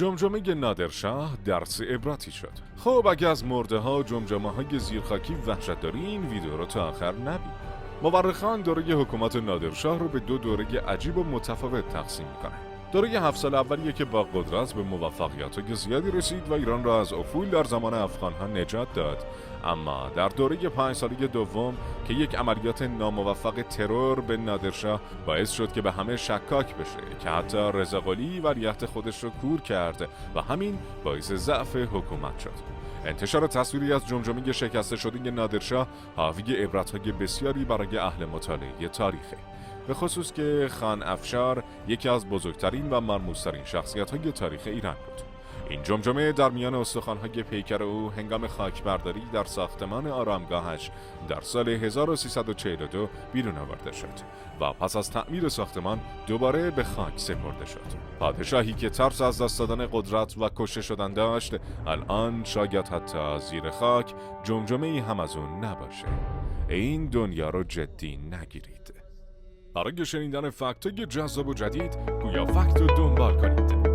جمجمه نادرشاه درس عبرتی شد. خب اگه از مرده ها جمجمه های زیرخاکی وحشت داری این ویدیو رو تا آخر نبین. مورخان دوره حکومت نادرشاه رو به دو دوره عجیب و متفاوت تقسیم میکنه. دوره 7 سال اولیه که با قدرت به موفقیت زیادی رسید و ایران را از افول در زمان افغانها نجات داد، اما در دوره 5 ساله دوم که یک عملیات ناموفق ترور به نادرشاه باعث شد که به همه شکاک بشه که حتی رضا قلی ولیعهد خودش رو کور کرد و همین باعث ضعف حکومت شد. انتشار تصویری از جمجمه شکسته شده نادرشاه حاوی عبرت‌های بسیاری برای اهل مطالعه تاریخه، به خصوص که خان افشار یکی از بزرگترین و مرموزترین شخصیت‌های تاریخ ایران بود. این جمجمه در میان استخوان‌های پیکر او هنگام خاکبرداری در ساختمان آرامگاهش در سال 1342 بیرون آورده شد و پس از تعمیر ساختمان دوباره به خاک سپرده شد. پادشاهی که ترس از دست دادن قدرت و کشته شدن داشت، الان شاید حتی زیر خاک جمجمه‌ای هم از اون نباشه. این دنیا رو جدی نگیرید. برای شنیدن فکت‌های جذاب و جدید گویا فکت رو دنبال کنید.